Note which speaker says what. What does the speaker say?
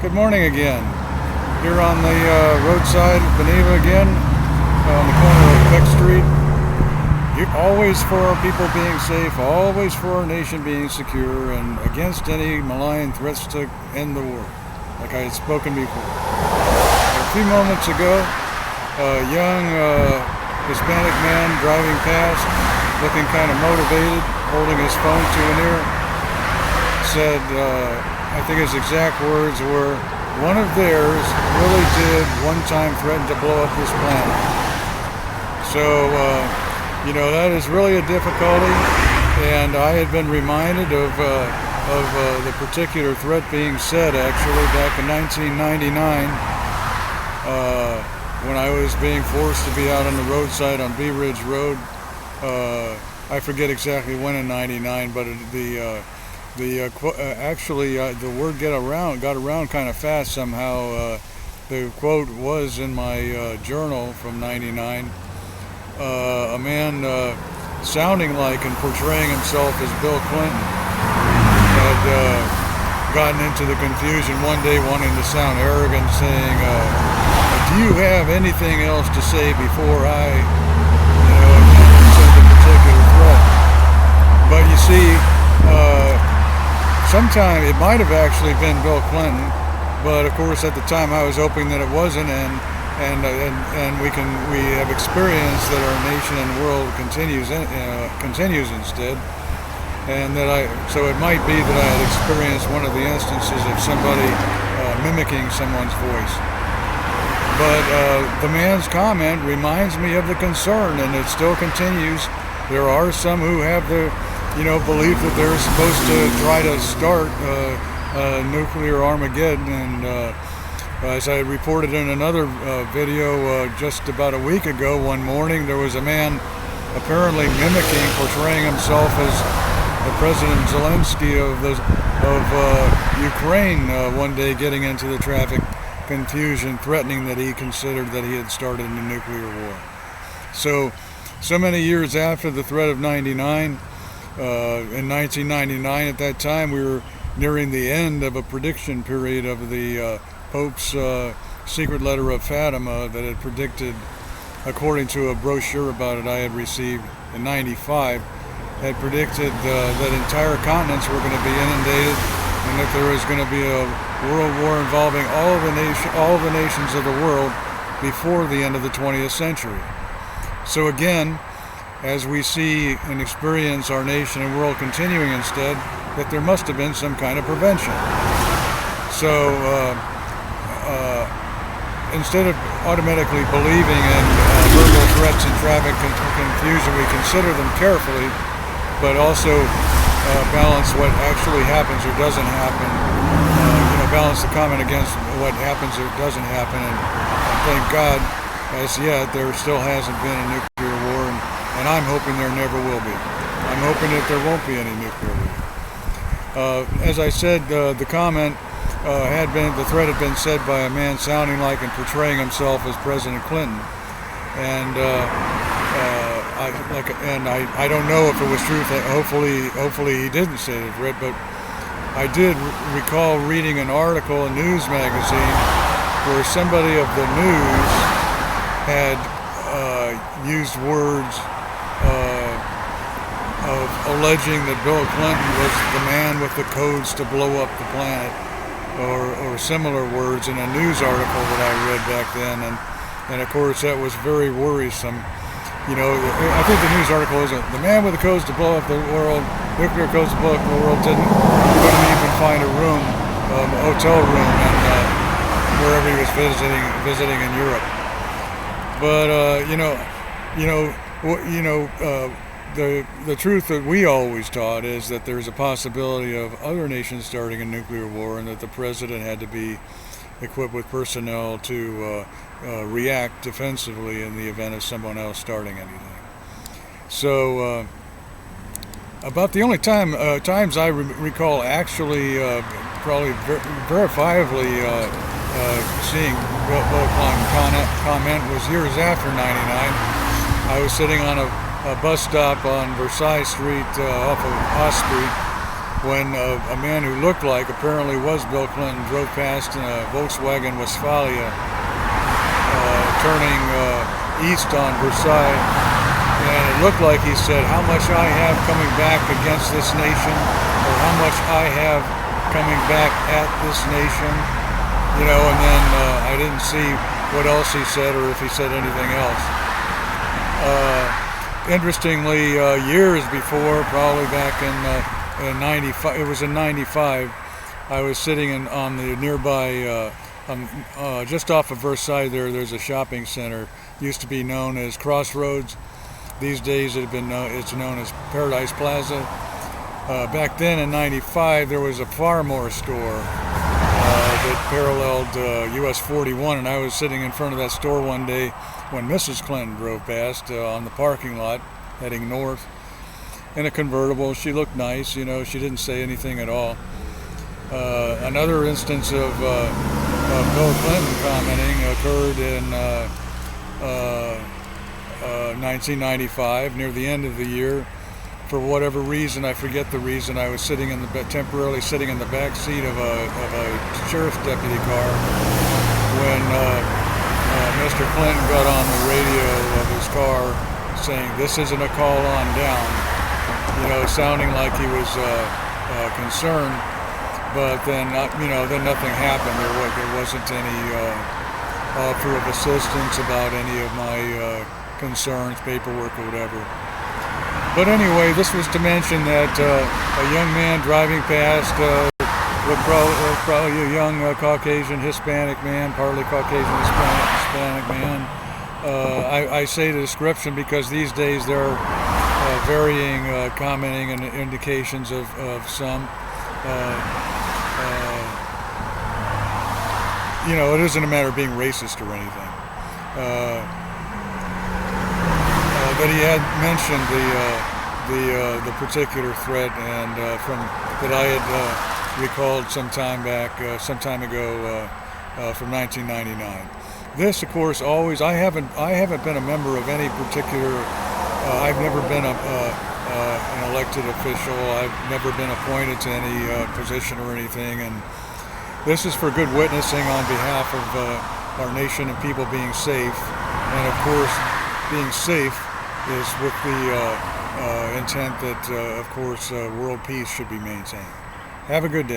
Speaker 1: Good morning again. Here on the roadside of Beneva again, on the corner of Peck Street. Always for our people being safe, always for our nation being secure, and against any malign threats to end the war, like I had spoken before. A few moments ago, a young Hispanic man driving past, looking kind of motivated, holding his phone to an ear, said, I think his exact words were, one of theirs really did one time threaten to blow up this planet. So, that is really a difficulty, and I had been reminded of the particular threat being said actually back in 1999 when I was being forced to be out on the roadside on Bee Ridge Road. I forget exactly when in '99, but the word got around kind of fast somehow. The quote was in my journal from '99. A man sounding like and portraying himself as Bill Clinton had gotten into the confusion one day, wanting to sound arrogant, saying, do you have anything else to say before I said the particular threat? But you see, sometime it might have actually been Bill Clinton, but of course at the time I was hoping that it wasn't, and we have experienced that our nation and world continues instead, and so it might be that I had experienced one of the instances of somebody mimicking someone's voice. But the man's comment reminds me of the concern, and it still continues. There are some who have the belief that they're supposed to try to start nuclear Armageddon, and as I reported in another video just about a week ago, one morning there was a man apparently portraying himself as President Zelensky of Ukraine, one day getting into the traffic confusion, threatening that he considered that he had started a nuclear war. So many years after the threat of '99, in 1999 at that time, we were nearing the end of a prediction period of the Pope's secret letter of Fatima that had predicted, according to a brochure about it I had received in '95, had predicted that entire continents were going to be inundated, and that there was going to be a world war involving all of the nations of the world before the end of the 20th century. So again, as we see and experience our nation and world continuing instead, that there must have been some kind of prevention. So instead of automatically believing in verbal threats and traffic confusion, we consider them carefully, but also balance what actually happens or doesn't happen. Balance the comment against what happens or doesn't happen. And thank God, as yet, there still hasn't been a nuclear war, and I'm hoping there never will be. I'm hoping that there won't be any nuclear war. As I said, the comment the threat had been said by a man sounding like and portraying himself as President Clinton, and I don't know if it was true. Hopefully he didn't say the threat, but I did recall reading an article, a news magazine, where somebody of the news had used words of alleging that Bill Clinton was the man with the codes to blow up the planet, or similar words in a news article that I read back then, and of course that was very worrisome. I think the news article was the man with the codes to blow up the world, nuclear codes to blow up the world, couldn't even find a room, a hotel room, and wherever he was visiting in Europe. But the truth that we always taught is that there's a possibility of other nations starting a nuclear war, and that the president had to be equipped with personnel to react defensively in the event of someone else starting anything. So about the only times I recall actually probably verifiably seeing Bill Clinton comment was years after '99. I was sitting on a bus stop on Versailles Street off of Haas Street, when a man who looked like, apparently was Bill Clinton, drove past in a Volkswagen Westphalia, turning east on Versailles, and it looked like he said, "How much I have coming back against this nation, or how much I have coming back at this nation," and then I didn't see what else he said or if he said anything else. Interestingly, years before, probably back in 95, it was in 95, I was sitting on the nearby, just off of Versailles there's a shopping center, used to be known as Crossroads. These days it's known as Paradise Plaza. Back then in 95, there was a Farmore store that paralleled US 41, and I was sitting in front of that store one day when Mrs. Clinton drove past on the parking lot heading north in a convertible. She looked nice, she didn't say anything at all. Another instance of Bill Clinton commenting occurred in 1995, near the end of the year. For whatever reason, I forget the reason, I was temporarily sitting in the back seat of a sheriff's deputy car when Mr. Clinton got on the radio of his car saying, "This isn't a call on down," sounding like he was concerned. But then, then nothing happened. There wasn't any offer of assistance about any of my concerns, paperwork, or whatever. But anyway, this was to mention that a young man driving past, probably a young Caucasian Hispanic man, partly Caucasian Hispanic man. I say the description because these days there are varying commenting and indications of some. It isn't a matter of being racist or anything. But he had mentioned the particular threat, and that I had recalled some time ago from 1999. This, of course, I haven't been a member of any particular. I've never been an elected official. I've never been appointed to any position or anything, and this is for good witnessing on behalf of our nation and people being safe. And of course, being safe is with the intent that, of course, world peace should be maintained. Have a good day.